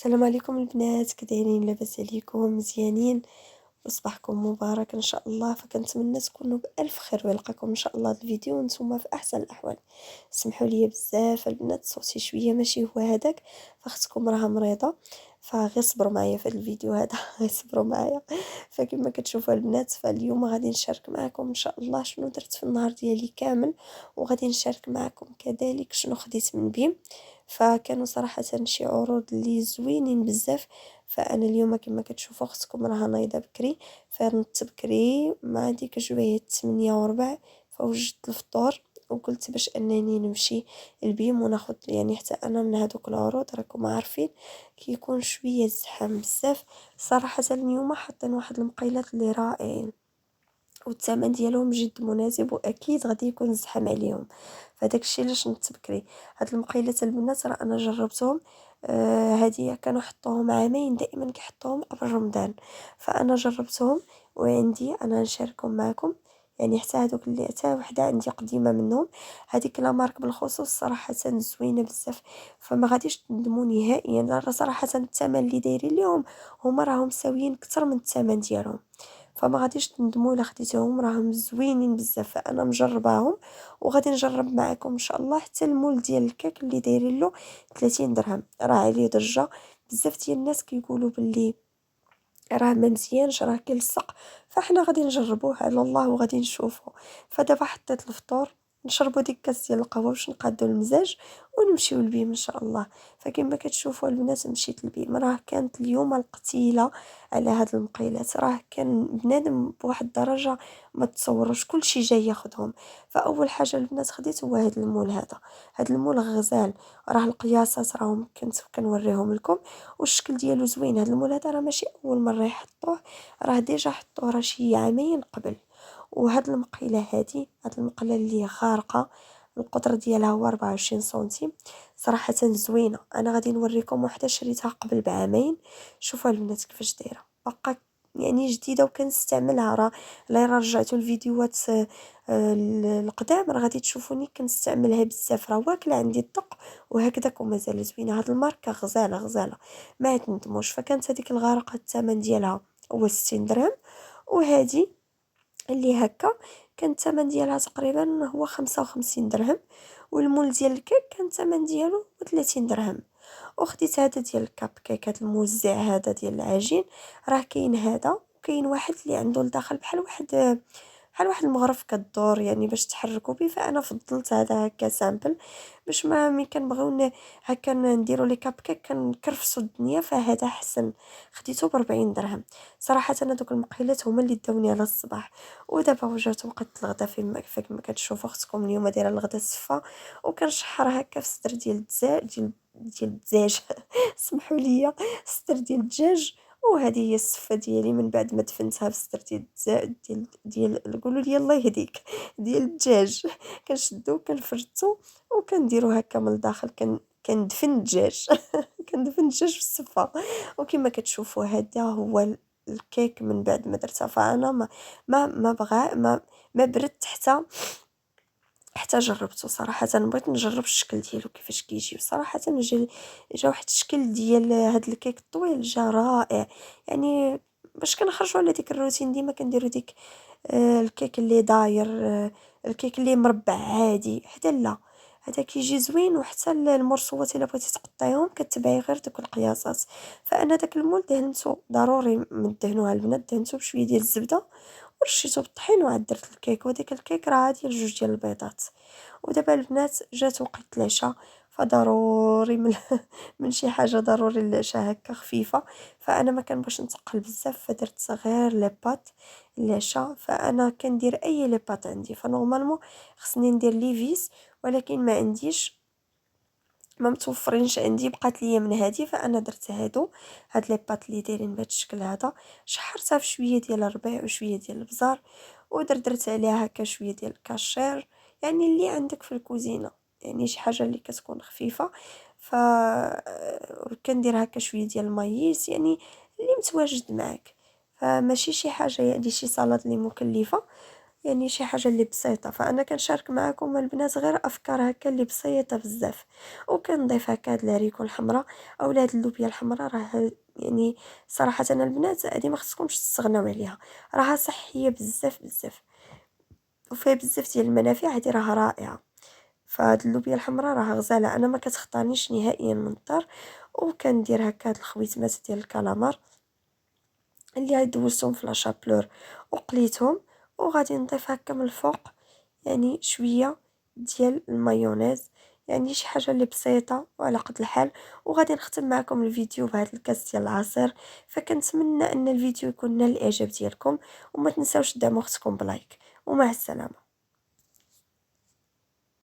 السلام عليكم البنات، كدايرين؟ لاباس عليكم؟ مزيانين؟ وصباحكم مبارك ان شاء الله. فكنتمنى تكونوا بالف خير ويلقاكم ان شاء الله هذا الفيديو وانتم في احسن الاحوال. اسمحوا لي بزاف البنات، صوتي شويه ماشي هو هذاك، فاختكم راها مريضه، فغير صبروا معايا في هذا الفيديو هذا. غير صبروا معايا. فكما كتشوفوا البنات، فاليوم غادي نشارك معكم ان شاء الله شنو درت في النهار ديالي كامل، وغادي نشارك معكم كذلك شنو خديت من بيم. فكانوا صراحه شي عروض اللي زوينين بزاف. فانا اليوم كما كتشوفوا اختكم راها نايضه بكري، فنضت بكري مع ديك جويه 8 وربع، فوجدت الفطور وقلت باش انني نمشي البيم وناخد يعني حتى انا من هذوك العروض. راكم عارفين كيكون شويه زحام بزاف صراحه. اليوم حاطين واحد المقيلات اللي رائعين والثمن ديالهم جد مناسب، واكيد غادي يكون زحام عليهم. فداك الشيء علاش نضت بكري. هاد المقيلات البنات راه انا جربتهم، هادي كانوا حطوهم عامين دائما كيحطوهم قبل رمضان، فانا جربتهم وعندي انا نشاركهم معكم. يعني حتى هذوك اللي حتى وحده عندي قديمه منهم، هذيك لا مارك بالخصوص صراحه زوينه بزاف، فما غاديش تندموا نهائيا. راه صراحه الثمن اللي دايرين ليهم هما راهم ساويين اكثر من الثمن ديالهم، فما غاديش تندموا الا خديتوهم، راهم زوينين بزاف. فانا مجرباهم وغادي نجرب معكم ان شاء الله حتى المول ديال الكيك اللي دايرين له 30 درهم، راه عليه ضجه بزاف ديال الناس كيقولوا باللي راه ما مزيانش، راه كيلصق. فاحنا غادي نجربوه على الله وغادي نشوفوا. فدابا حطيت الفطور، نشربوا ديك كاس ديال القهوه باش نقادوا المزاج ونمشيو للبيم ان شاء الله. فكما كتشوفوا البنات مشيت للبيم. راه كانت اليوم القتيله على هاد المقيلات، راه كان بنادم بواحد الدرجه ما تصوروش، كلشي جاي ياخذهم. فاول حاجه البنات خديت هو هاد المول هذا. هاد المول غزال، راه القياسات راهم كنت كنوريهم لكم، والشكل ديالو زوين. هذا المول هذا راه ماشي اول مره يحطوه، راه ديجا حطوه راه شي عامين قبل. وهاد المقيله هادي، هاد المقله اللي خارقه، القطر ديالها هو 24 سنتيم، صراحه زوينه. انا غادي نوريكم وحده شريتها قبل بعامين، شوفوا البنات كيفاش دايره، باقا يعني جديده وكنستعملها. راه لا رجعتوا الفيديوهات القدام راه غادي تشوفوني كنستعملها بزاف، راه واكله عندي الدق وهكذاك ومازال زوينه. هاد الماركه غزاله غزاله ما تندموش. فكانت هذيك الغارقه الثمن ديالها هو 60 درهم، وهذه اللي هكا كان الثمن ديالها تقريبا هو 55 درهم، والمول ديال الكيك كان الثمن ديالو 30 درهم. وخديت هذا ديال الكاب كيك، هذا الموزع هذا ديال العجين. راه كاين هذا وكاين واحد اللي عنده لداخل بحال واحد المغرف كدور يعني باش تحركوا به. فانا فضلت هذا هكا سامبل باش ما ملي كنبغيو هكا نديروا لي كاب كيك كنكرفسوا الدنيا، فهذا حسن. خديته ب 40 درهم. صراحه انا دوك المقيلات هما اللي داوني على الصباح. ودابا وجات وقت الغدا، فيما كتشوفوا اختكم اليوم دايره الغدا السفه، وكنشحر هكا في صدر ديال الدجاج ديال الدجاج. سمحوا لي، صدر ديال الدجاج. وهذه هي السفه ديالي من بعد ما دفنتها بصدر ديال قولوا لي الله يهديك، ديال الدجاج. كنشدو كنفرتو وكنديرو هكا من الداخل، كندفن الدجاج. كندفن الدجاج في السفه. وكما كتشوفوا هذا هو الكيك من بعد ما درتها. فانا ما بغى ما بردت حتى جربته صراحه. بغيت نجرب الشكل ديالو كيفاش كيجي. صراحه جا واحد الشكل ديال هاد الكيك الطويل، جا رائع. يعني باش كنخرجوا على ديك الروتين ديما كنديروا ديك الكيك اللي داير، الكيك اللي مربع عادي، حتى لا، هذا كيجي زوين. وحتى المرصوات الا بغيتي تقطعيهم كتبعي غير دوك القياسات. فانا داك المول دهنته ضروري من دهنوها البنات، دهنته بشويه ديال الزبده ورشيته بالطحين وعاد درت الكيك. وديك الكيك راه ديال 2 ديال البيضات. ودابا البنات جات وقت العشاء، فضروري من شي حاجه ضروري العشاء هكا خفيفه. فانا ما كنبغيش نثقل بزاف، فدرت غير لي بات العشاء. فانا كندير اي لي بات عندي، فنورمالمون خصني ندير ليفيس، ولكن ما عنديش، ما متوفرينش عندي. بقات ليا من هادي، فانا درت هاد لي بات اللي دايرين بهذا الشكل هذا. شحرتها في شويه ديال الربيع وشويه ديال البزار، ودرت عليها هكا شويه ديال الكاشير، يعني اللي عندك في الكوزينه، يعني شي حاجه اللي كتكون خفيفه. ف كندير هكا شويه ديال المايس، يعني اللي متواجد معك. فماشي شي حاجه يعني شي صالاد اللي مكلفه. يعني شي حاجة اللي بسيطة. فأنا كنشارك معاكم البنات غير أفكار هكا اللي بسيطة بزاف، وكنضيف هكا هاد الهريكو الحمرا أولا هاد اللوبيا الحمرا. راه يعني صراحة البنات هادي ما خصكمش تستغناو عليها، راها صحية بزاف بزاف وفيها بزاف ديال المنافع. هادي راها رائعة. فهاد اللوبيا الحمرا راها غزالة، انا ما كتخطانيش نهائيا من الدار. وكندير هكا هاد الخويتمات ديال الكالامار اللي دوزتهم في لاشابلور وقليتهم، وغادي نضيف هكا من الفوق يعني شويه ديال المايونيز. يعني شي حاجه اللي بسيطه وعلى قد الحال. وغادي نختم معكم الفيديو بهذا الكاس ديال العصير. فكنتمنى ان الفيديو يكون نال الاعجاب ديالكم، وما تنساوش دعموا اختكم بلايك. ومع السلامه.